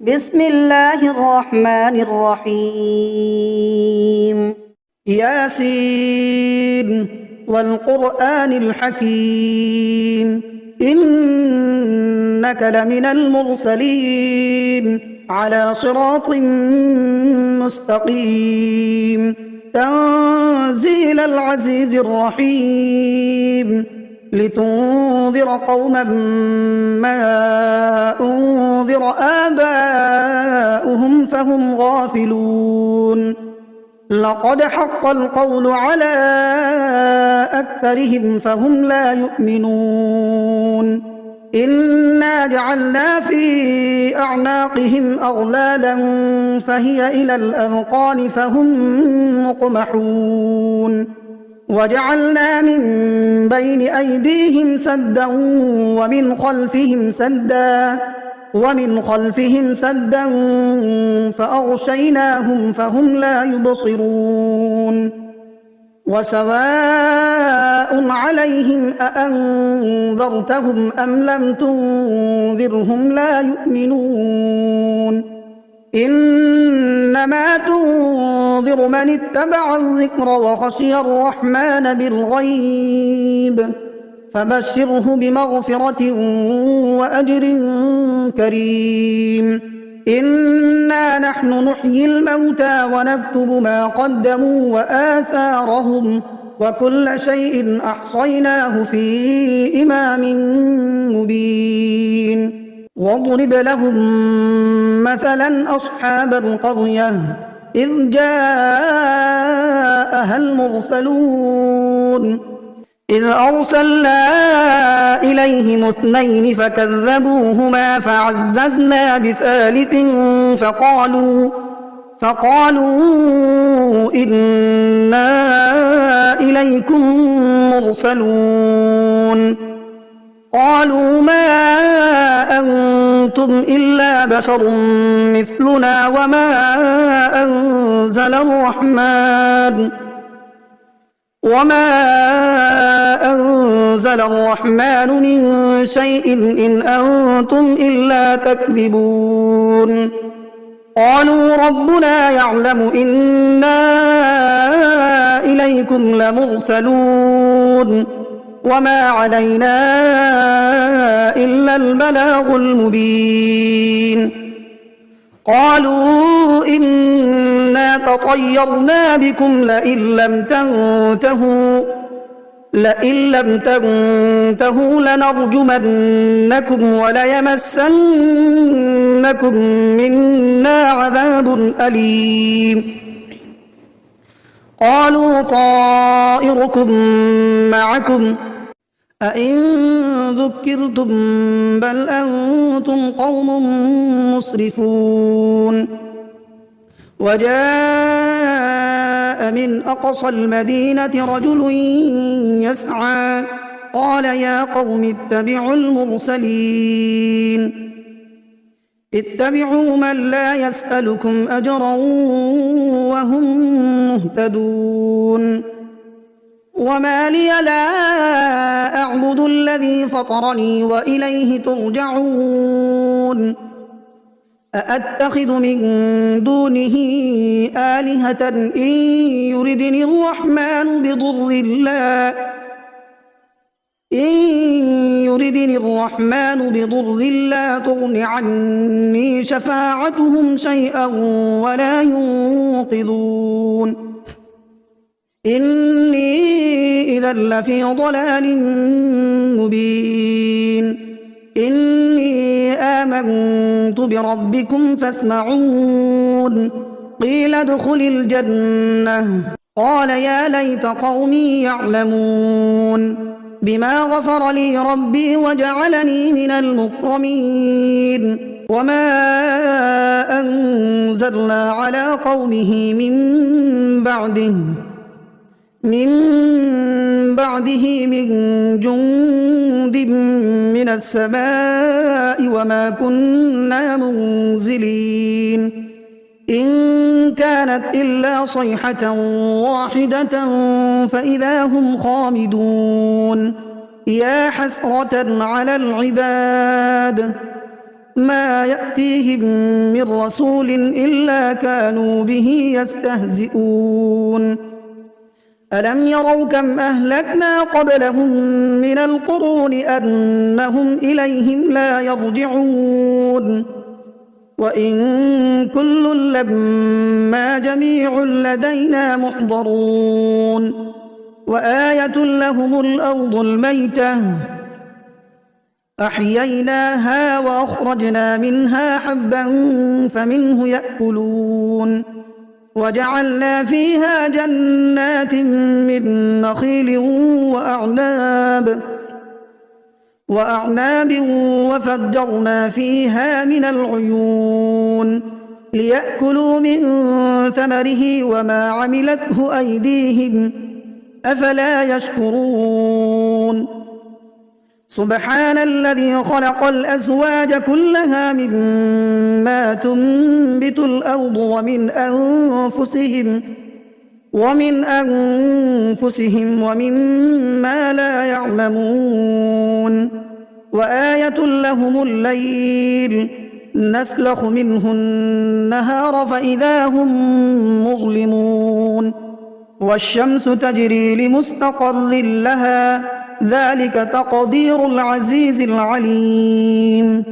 بسم الله الرحمن الرحيم. ياسين والقرآن الحكيم إنك لمن المرسلين على صراط مستقيم تنزيل العزيز الرحيم لتنذر قوما ما أنذر آباؤهم فهم غافلون لقد حق القول على أكثرهم فهم لا يؤمنون إنا جعلنا في أعناقهم أغلالا فهي إلى الأذقان فهم مقمحون وجعلنا من بين أيديهم سدا ومن خلفهم سدا فأغشيناهم فهم لا يبصرون وسواء عليهم أأنذرتهم أم لم تنذرهم لا يؤمنون إنما تنذر من اتبع الذكر وخشي الرحمن بالغيب فبشره بمغفرة وأجر كريم إنا نحن نحيي الموتى ونكتب ما قدموا وآثارهم وكل شيء أحصيناه في إمام مبين واضرب لهم مثلا أصحاب القرية إذ جاءها المرسلون إذ أرسلنا إليهم اثنين فكذبوهما فعززنا بثالث فقالوا إنا إليكم مرسلون قالوا ما أنتم إلا بشر مثلنا وما أنزل الرحمن من شيء إن أنتم إلا تكذبون قالوا ربنا يعلم إنا إليكم لمرسلون وما علينا إلا البلاغ المبين قالوا إنا تطيرنا بكم لئن لم تنتهوا لنرجمنكم وليمسنكم منا عذاب أليم قالوا طائركم معكم أئن ذكرتم بل أنتم قوم مسرفون وجاء من أقصى المدينة رجل يسعى قال يا قوم اتبعوا المرسلين اتبعوا من لا يسألكم أجرا وهم مهتدون وما لي لا أعبد الذي فطرني وإليه ترجعون أأتخذ من دونه آلهة إن يردني الرحمن بضر لا تغن عني شفاعتهم شيئا ولا ينقذون إني إذا لفي ضلال مبين إني آمنت بربكم فاسمعون قيل ادخل الجنة قال يا ليت قومي يعلمون بما غفر لي ربي وجعلني من المكرمين وما أنزلنا على قومه من بعده من جند من السماء وما كنا منزلين إن كانت إلا صيحة واحدة فإذا هم خامدون يا حسرة على العباد ما يأتيهم من رسول إلا كانوا به يستهزئون ألم يروا كم أهلكنا قبلهم من القرون أنهم إليهم لا يرجعون وإن كل لما جميع لدينا محضرون وآية لهم الأرض الميتة أحييناها وأخرجنا منها حبا فمنه يأكلون وجعلنا فيها جنات من نخيل وأعناب وفجرنا فيها من العيون ليأكلوا من ثمره وما عملته أيديهم أفلا يشكرون سبحان الذي خلق الأزواج كلها مما تنبت الأرض ومن أنفسهم ومما لا يعلمون وآية لهم الليل نسلخ منه النهار فإذا هم مظلمون والشمس تجري لمستقر لها ذلك تقدير العزيز العليم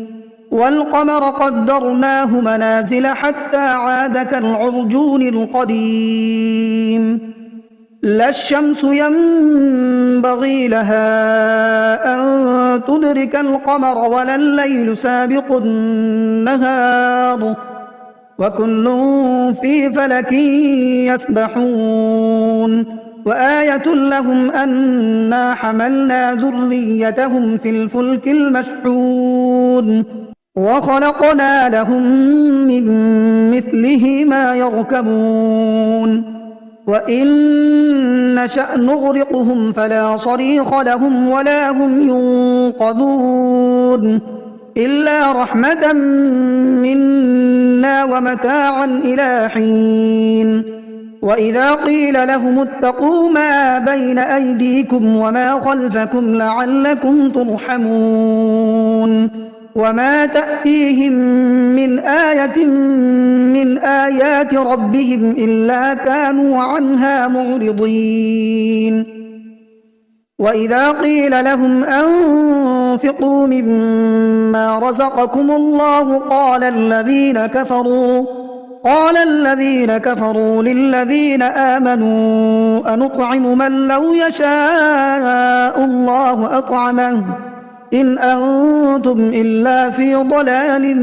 والقمر قدرناه منازل حتى عاد كالعرجون القديم لا الشمس ينبغي لها أن تدرك القمر ولا الليل سابق النهار وكل في فلك يسبحون وآية لهم أنا حملنا ذريتهم في الفلك المشحون وخلقنا لهم من مثله ما يركبون وإن نشأ نغرقهم فلا صريخ لهم ولا هم ينقذون إلا رحمة منا ومتاعا إلى حين وإذا قيل لهم اتقوا ما بين أيديكم وما خلفكم لعلكم ترحمون وما تأتيهم من آية من آيات ربهم إلا كانوا عنها معرضين وإذا قيل لهم أنفقوا مما رزقكم الله قال الذين كفروا للذين آمنوا أنطعم من لو يشاء الله أطعمه إن أنتم إلا في ضلال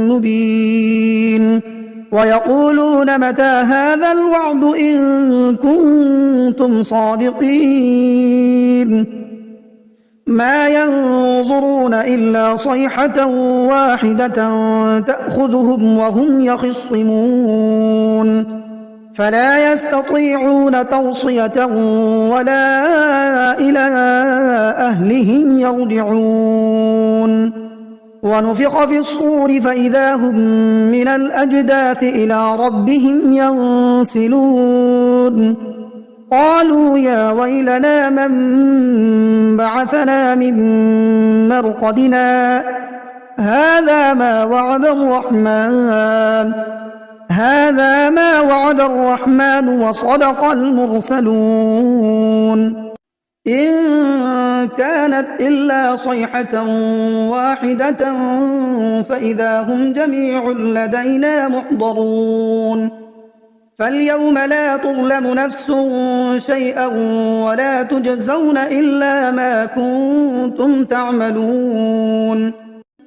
مبين ويقولون متى هذا الوعد إن كنتم صادقين ما ينظرون إلا صيحة واحدة تأخذهم وهم يخصمون فلا يستطيعون توصية ولا إلى أهلهم يرجعون ونفخ في الصور فإذا هم من الأجداث إلى ربهم ينسلون قالوا يا ويلنا من بعثنا من مرقدنا هذا ما وعد الرحمن وصدق المرسلون إن كانت إلا صيحة واحدة فإذا هم جميع لدينا محضرون فاليوم لا تظلم نفس شيئا ولا تجزون إلا ما كنتم تعملون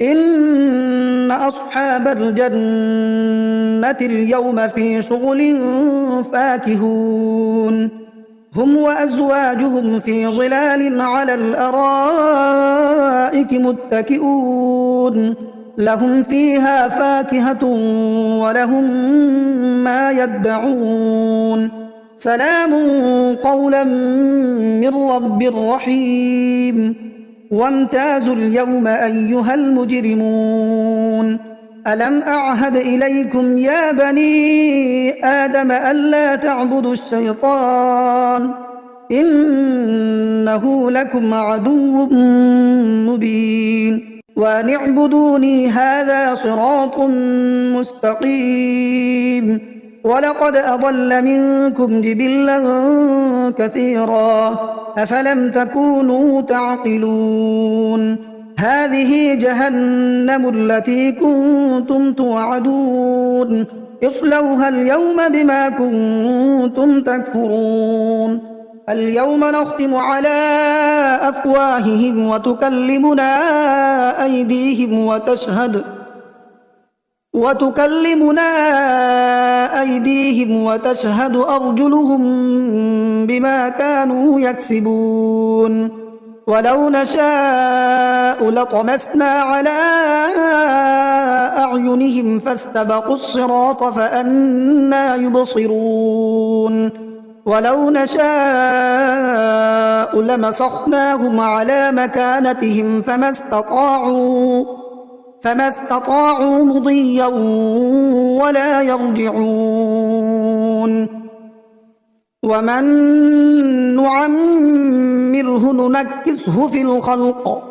إن أصحاب الجنة اليوم في شغل فاكهون هم وأزواجهم في ظلال على الأرائك متكئون لهم فيها فاكهة ولهم ما يدعون سلام قولا من رب رحيم وامتازوا اليوم أيها المجرمون ألم أعهد إليكم يا بني آدم ألا تعبدوا الشيطان إنه لكم عدو مبين وأن اعبدوني هذا صراط مستقيم ولقد أضل منكم جبلا كثيرا أفلم تكونوا تعقلون هذه جهنم التي كنتم توعدون اصلوها اليوم بما كنتم تكفرون اليوم نختم على أفواههم وتكلمنا أيديهم وتشهد أرجلهم بما كانوا يكسبون ولو نشاء لطمسنا على أعينهم فاستبقوا الصراط فأنى يبصرون ولو نشاء لمسخناهم على مكانتهم فما استطاعوا مضيا ولا يرجعون ومن نعمره ننكسه في الخلق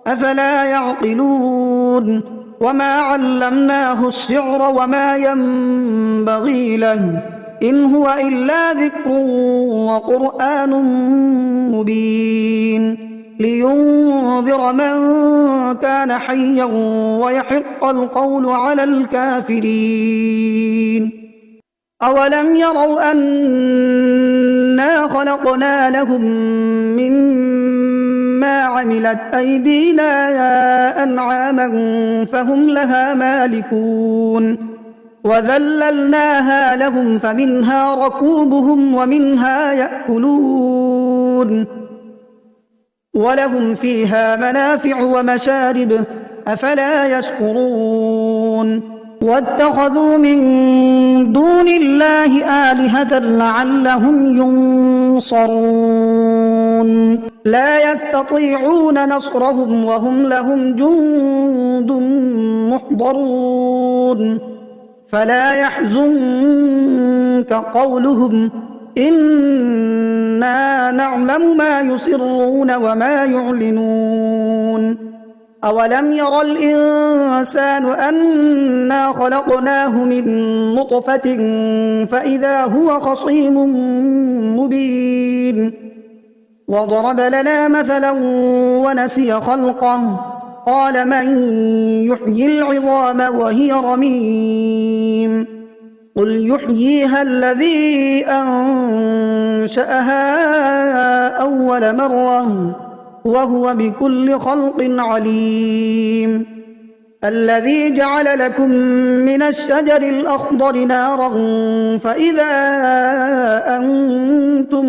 أفلا يعقلون وما علمناه الشعر وما ينبغي له إن هو إلا ذكر وقرآن مبين لينذر من كان حيا ويحق القول على الكافرين أولم يروا أنا خلقنا لهم مما عملت أيدينا أنعاما فهم لها مالكون وذللناها لهم فمنها ركوبهم ومنها يأكلون ولهم فيها منافع ومشارب أفلا يشكرون واتخذوا من دون الله آلهة لعلهم ينصرون لا يستطيعون نصرهم وهم لهم جند محضرون فلا يحزنك قولهم إنا نعلم ما يسرون وما يعلنون أولم ير الإنسان أنا خلقناه من نطفة فإذا هو خصيم مبين وضرب لنا مثلا ونسي خلقه قال من يحيي العظام وهي رميم قل يحييها الذي أنشأها أول مرة وهو بكل خلق عليم الذي جعل لكم من الشجر الأخضر نارا فإذا أنتم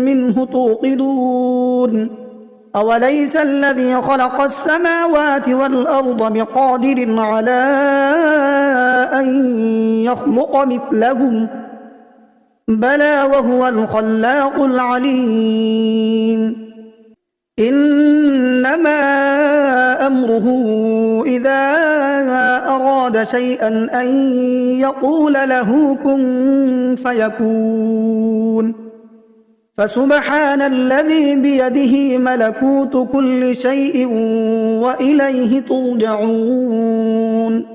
منه توقدون أوليس الذي خلق السماوات والأرض بقادر على أن يخلق مثلهم بلى وهو الخلاق العليم إنما أمره إذا أراد شيئا أن يقول له كن فيكون فسبحان الذي بيده ملكوت كل شيء وإليه ترجعون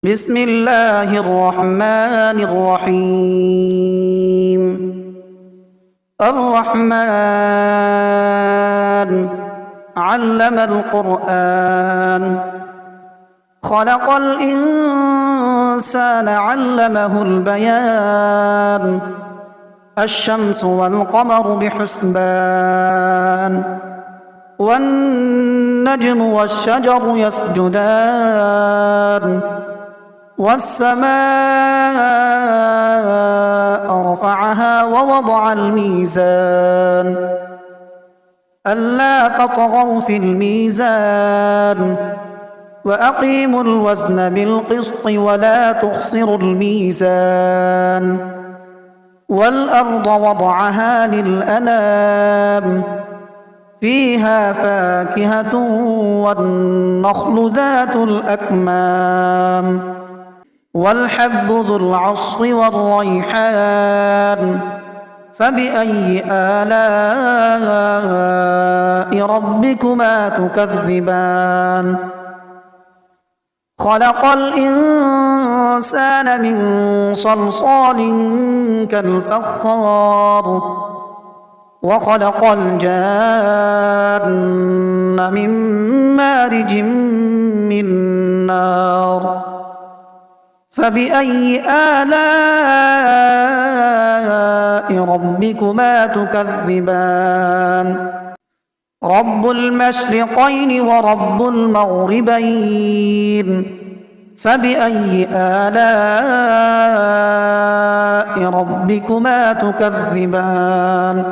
بسم الله الرحمن الرحيم الرحمن علم القرآن خلق الإنسان علمه البيان الشمس والقمر بحسبان والنجم والشجر يسجدان والسماء رفعها ووضع الميزان ألا تطغوا في الميزان وأقيموا الوزن بالقسط ولا تخسروا الميزان والأرض وضعها للأنام فيها فاكهة والنخل ذات الأكمام والحب ذو العصف والريحان فبأي آلاء ربكما تكذبان خلق الإنسان من صلصال كالفخار وخلق الجان من مارج من نار فبأي آلاء ربكما تكذبان رب المشرقين ورب المغربين فبأي آلاء ربكما تكذبان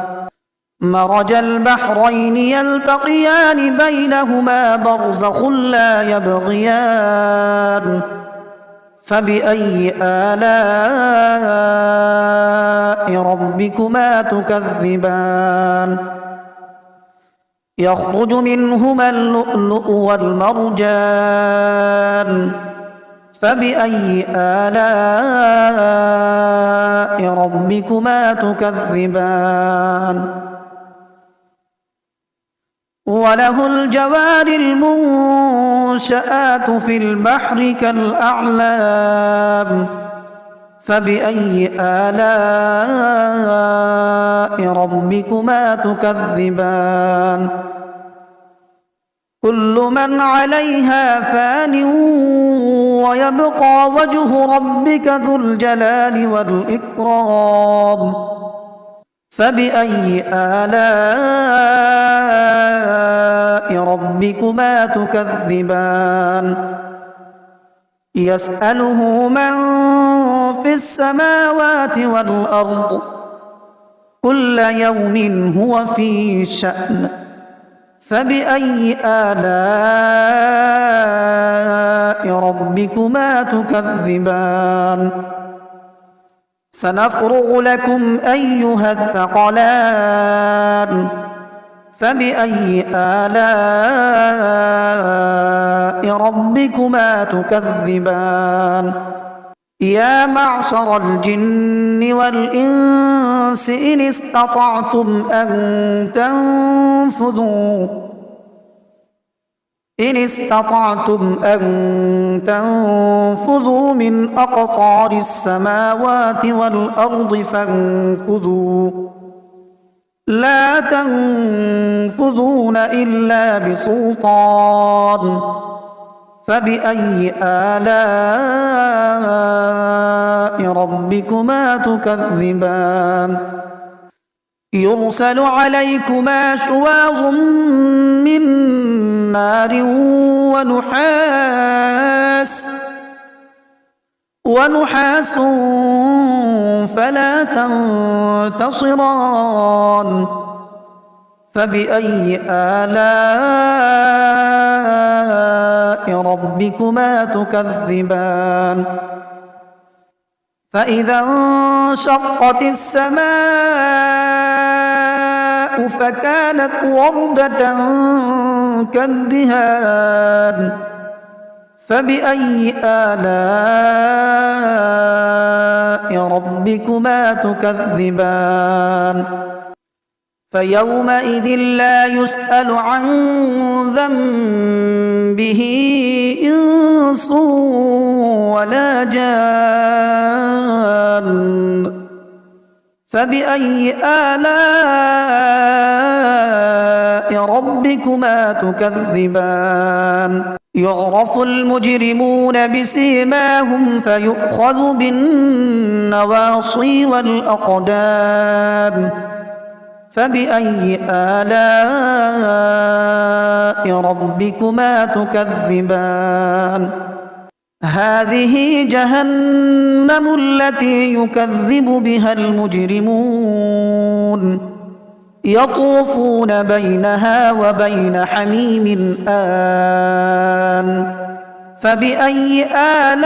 مرج البحرين يلتقيان بينهما برزخ لا يبغيان فبأي آلاء ربكما تكذبان يخرج منهما اللؤلؤ والمرجان فبأي آلاء ربكما تكذبان وله الجوار المنشآت في البحر كالأعلام فبأي آلاء ربكما تكذبان كل من عليها فان ويبقى وجه ربك ذو الجلال والإكرام فبأي آلاء ربكما تكذبان يسأله من في السماوات والأرض كل يوم هو في شأن فبأي آلاء ربكما تكذبان سنفرغ لكم أيها الثقلان فبأي آلاء ربكما تكذبان يا معشر الجن والإنس إن استطعتم أن تنفذوا من أقطار السماوات والأرض فانفذوا لا تنفذون إلا بسلطان فبأي آلاء ربكما تكذبان يرسل عليكما شواظ من نار ونحاس فلا تنتصران فبأي آلاء ربكما تكذبان فإذا انشقت السماء فكانت وردة كالدهان فبأي آلاء ربكما تكذبان فيومئذ لا يسأل عن ذنبه إنس ولا جان فبأي آلاء ربكما تكذبان يعرف المجرمون بسيماهم فيؤخذ بالنواصي والأقدام فبأي آلاء ربكما تكذبان هذه جهنم التي يكذب بها المجرمون يطوفون بينها وبين حميم آن فبأي آلاء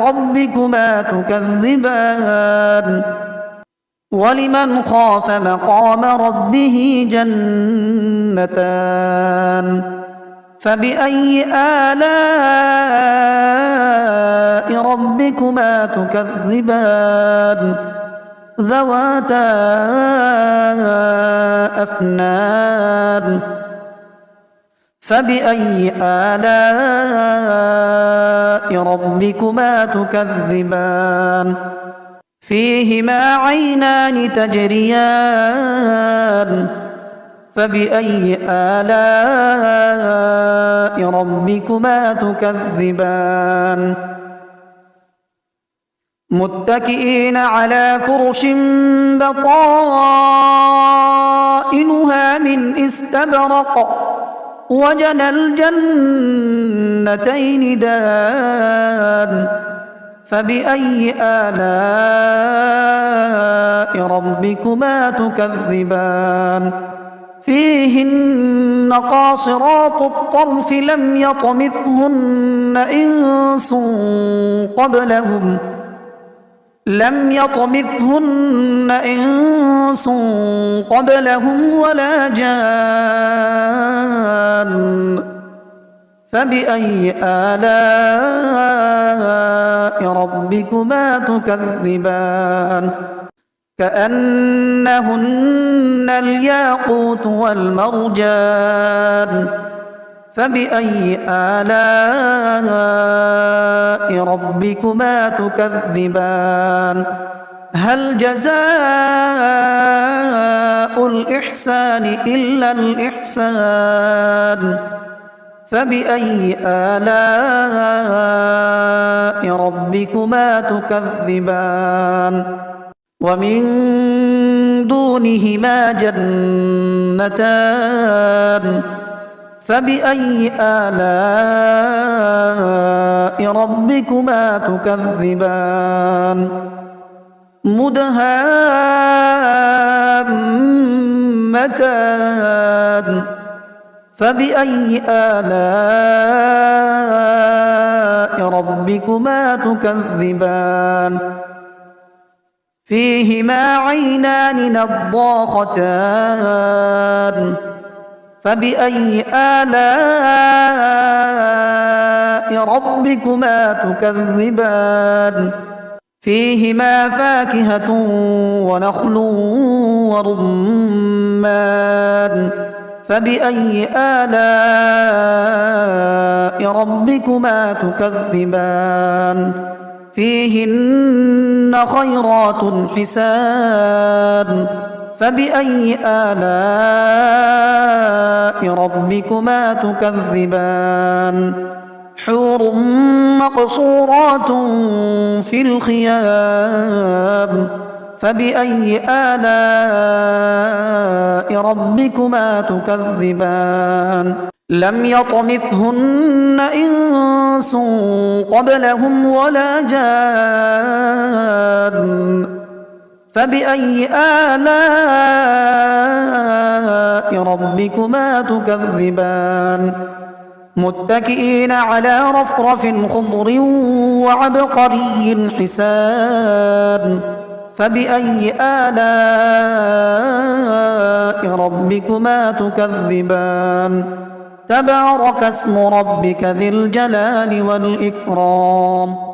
ربكما تكذبان ولمن خاف مقام ربه جنتان فبأي آلاء ربكما ربكما تكذبان ذواتا أفنان فبأي آلاء ربكما تكذبان فيهما عينان تجريان فبأي آلاء ربكما تكذبان متكئين على فرش بطائنها من استبرق وجنى الجنتين دان فبأي آلاء ربكما تكذبان فيهن قاصرات الطرف لم يطمثهن إنس قبلهم ولا جان فبأي آلاء ربكما تكذبان كأنهن الياقوت والمرجان فبأي آلاء ربكما تكذبان هل جزاء الإحسان إلا الإحسان فبأي آلاء ربكما تكذبان ومن دونهما جنتان فبأي آلاء ربكما تكذبان مدهامتان فبأي آلاء ربكما تكذبان فيهما عينان نضاختان فبأي آلاء ربكما تكذبان فيهما فاكهة ونخل ورمان فبأي آلاء ربكما تكذبان فيهن خيرات حسان فبأي آلاء ربكما تكذبان حور مقصورات في الخيام فبأي آلاء ربكما تكذبان لم يطمثهن إنس قبلهم ولا جان فبأي آلاء ربكما تكذبان متكئين على رفرف خضر وعبقري حسان فبأي آلاء ربكما تكذبان تبارك اسم ربك ذي الجلال والإكرام